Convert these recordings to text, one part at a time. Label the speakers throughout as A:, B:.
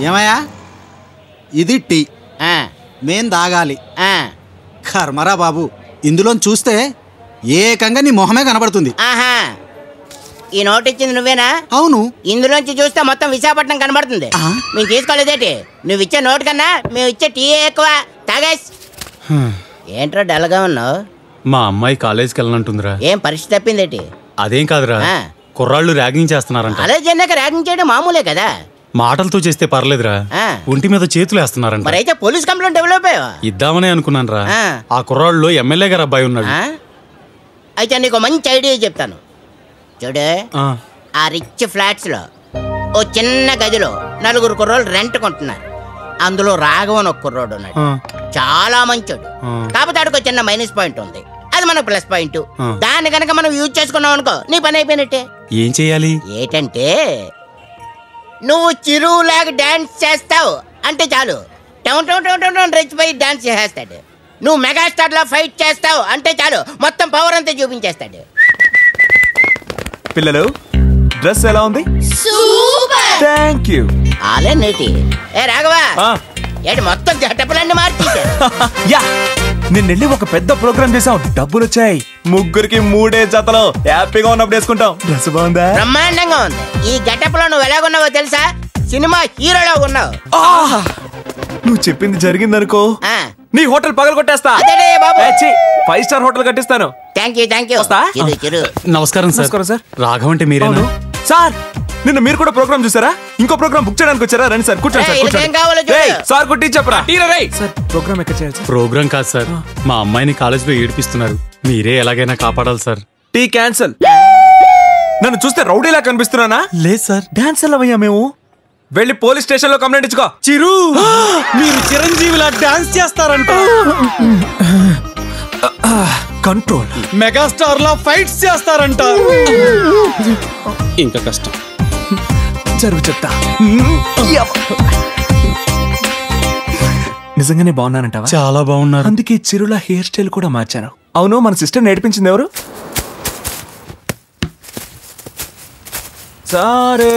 A: ఏమయ్యా ఇది టీ మేం తాగాలి కర్మరా బాబు ఇందులో చూస్తే ఏకంగా నీ మొహమే కనబడుతుంది
B: ఈ నోట్ ఇచ్చింది నువ్వేనా?
A: అవును.
B: ఇందులోంచి చూస్తే మొత్తం విశాఖపట్నం కనబడుతుంది. మేము తీసుకోలేదేటి? నువ్వు ఇచ్చే నోట్ కన్నా మేము ఇచ్చే టీ ఎక్కువ. తాగేస్. ఏంట్రా డల్గా ఉన్నావు?
C: మా అమ్మాయి కాలేజీకి వెళ్ళనంటుందిరా.
B: ఏం పరిస్థితి తప్పిందేటి?
C: అదేం కాదురా, కుర్రాళ్ళు ర్యాగింగ్ చేస్తున్నారంట.
B: అదే చెన్నాక ర్యాగింగ్ చేయడం మామూలే కదా.
C: మాటలతో చేస్తే పర్లేదురా, ఒంటి మీద చేతులు వేస్తున్నారంట.
B: మరైతే పోలీస్ కంప్లైంట్ డెవలప్
C: ఇద్దామనే అనుకున్నాను రా. ఆ కుర్రాళ్ళు ఎమ్మెల్యే గారు అబ్బాయి ఉన్నాడు.
B: అయితే నీకు మంచి ఐడియా చెప్తాను చూడు. ఆ రిచ్ ఫ్లాట్స్ లో ఓ చిన్న గదిలో 4 కుర్రోళ్ళు రెంట్ కొంటున్నారు. అందులో రాఘవన్ ఒక కుర్రోడు ఉన్నాడు, చాలా మంచోడు. కాకపోతే ఆడికి చిన్న మైనస్ పాయింట్ ఉంది, అది మనకు ప్లస్ పాయింట్. దాన్ని కనుక మనం యూజ్ చేసుకున్నాం అనుకో నీ పని అయిపోయినట్టే.
C: ఏం చేయాలి?
B: ఏంటంటే నువ్వు చిరులాగా డాన్స్ చేస్తావు అంటే చాలు, టౌన్ టౌన్ టౌన్ టౌన్ రెచ్చిపోయి డాన్స్ చేసేస్తాడు. నువ్వు మెగాస్టార్ లా ఫైట్ చేస్తావు అంటే చాలు, మొత్తం పవర్ అంతా చూపించేస్తాడు.
D: పిల్లలు డ్రెస్ ఎలా ఉంది?
E: Super,
D: thank you.
B: ఆలే నేటి. ఏ రాఘవా, ఏంటి మొత్తం జటపలన్నీ మార్చేసా?
D: యా, నిన్నెళ్ళి ఒక పెద్ద ప్రోగ్రామ్ చేసాం, డబ్బులు వచ్చాయి. ముగ్గురికి 3 జతలు హ్యాపీగా ఉన్నప్పుడు వేసుకుంటాం. డ్రెస్ బాగుందా?
B: బ్రహ్మాండంగా ఉంది. ఈ గెటప్ లో నువ్వు ఎలాగున్నావో తెలుసా? సినిమా హీరోలో ఉన్నావు.
D: నువ్వు చెప్పింది జరిగిందనుకో, నీ హోటల్ పగల కొట్టేస్తా. 5 స్టార్ హోటల్ కట్టిస్తాను.
C: నమస్కారం సార్. రాఘవ్ అంటే మీరేనా?
D: సార్ నిన్న మీరు కూడా ప్రోగ్రామ్ చూసారా? ఇంకో ప్రోగ్రామ్ బుక్ చేయడానికి వచ్చారా? రండి సార్, కూర్చోండి సార్. కుట్టి చెప్పరా సార్, ప్రోగ్రామ్ ఎక్కడ చేయాలి?
C: ప్రోగ్రామ్ కాదు సార్, మా అమ్మాయిని కాలేజీలో ఏడిపిస్తున్నారు. మీరే ఎలాగైనా కాపాడాలి సార్.
D: Tea cancel. నన్ను చూస్తే రౌడీలా కనిపిస్తున్నానా?
C: లేదు సార్.
D: డాన్స్ ఎలా అయ్యా? మేము వెళ్ళి పోలీస్ స్టేషన్ లో కంప్లైంట్ ఇచ్చుకో.
C: చిరు, మీరు చిరంజీవిలా డాన్స్ చేస్తారంట.
D: కంట్రోల్.
C: మెగాస్టార్ లా ఫైట్స్ చేస్తారంట. ఇంకా కష్టం.
D: జరుగు చెప్తా. నిజంగానే బాగున్నానంటావా?
C: చాలా బాగున్నారు.
D: అందుకే చిరుల హెయిర్ స్టైల్ కూడా మార్చాను. అవును, మన సిస్టర్ నేర్పించింది ఎవరు? సారే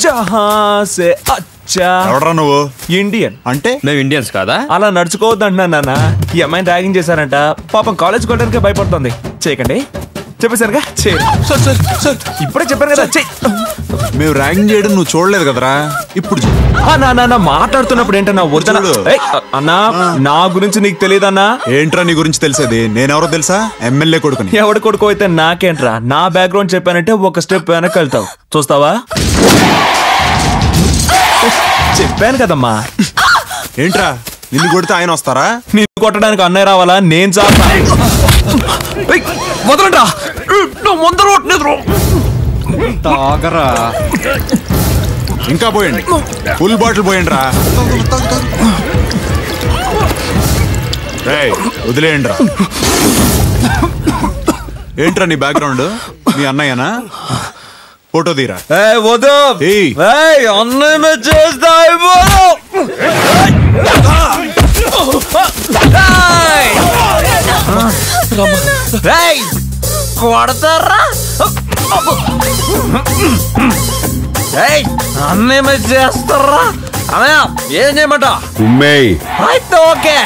D: జహాం సే అచ్చా.
F: ఎవడ్రా నువ్వు?
D: ఇండియన్.
F: అంటే
D: మేము ఇండియన్స్ కాదా? అలా నడుచుకోవద్దు అంటున్నాను నాన్న. ఈ అమ్మాయిని ర్యాగింగ్ చేశారంట, పాపం కాలేజ్ కొట్టడానికే భయపడుతుంది. చేయకండి చెప్పేశారుగా. ఇప్పుడే చెప్పాను కదా.
F: మేము ర్యాగింగ్ చేయడం నువ్వు చూడలేదు కదరా, ఇప్పుడు
D: మాట్లాడుతున్నప్పుడు ఏంటన్నా వద్దనా? అన్నా, నా గురించి నీకు తెలియదన్నా?
F: ఏంట్రా నీ గురించి తెలిసేది? నేనెవరో తెలుసా? ఎమ్మెల్యే కొడుకుని.
D: ఎవడి కొడుకు అయితే నాకేంట్రా? నా బ్యాక్గ్రౌండ్ చెప్పానంటే ఒక స్టెప్ వెనక్కి వెళ్తావు. చూస్తావా? చెప్పాను కదమ్మా.
F: ఏంట్రా నిన్ను కొడితే ఆయన వస్తారా?
D: నిన్ను కొట్టడానికి అన్నయ్య రావాలా? నేను చాలు. వదలంటా,
F: తాగరా. ఇంకా పోయండి, ఫుల్ బాటిల్ పోయండి రా. వదిలేయండి రా. ఏంట్రా నీ బ్యాక్గ్రౌండ్? మీ అన్నయ్యనా? ఫోటో తీరా.
D: అన్నయ్య చేస్తా. కొడతారా? అన్నేమో చేస్తారా? అన్నయ్య ఏం చేయమంట? అయితే ఓకే.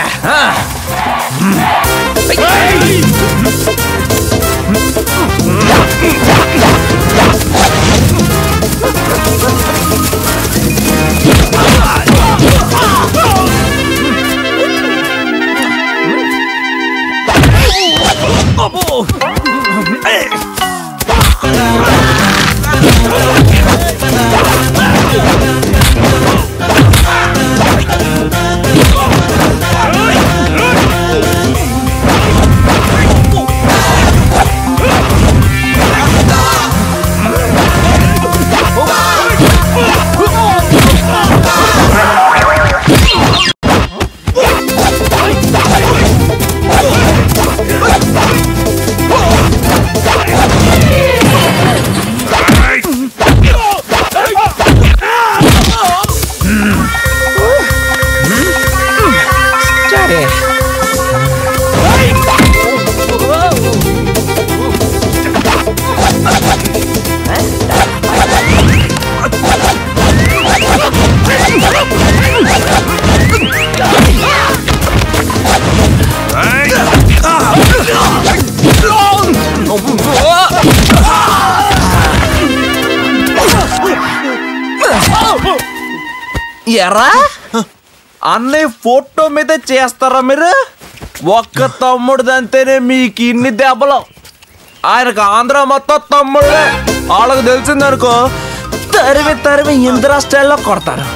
D: ఎరా అన్నయ్య ఫోటో మీద చేస్తారా మీరు? ఒక్క తమ్ముడుదంతేనే మీకు ఇన్ని దెబ్బలు. ఆయనకు ఆంధ్ర మొత్తం తమ్ముళ్ళే. వాళ్ళకు తెలిసిందనుకో తరిమి తరిమి ఇందిరా స్టైల్లో కొడతారు.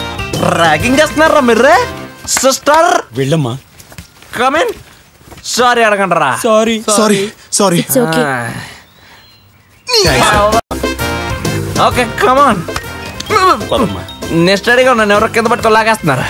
D: ర్యాగింగ్ చేస్తున్నారా మీరు? సిస్టర్
C: వెళ్ళమ్మా.
D: కమిన్. సారీ అడగండి రా.
C: Sorry
A: sorry sorry.
D: Okay come on. నేను స్టడీగా ఉన్నాను, ఎవరో కింద పట్టుకొని లాగేస్తున్నారు.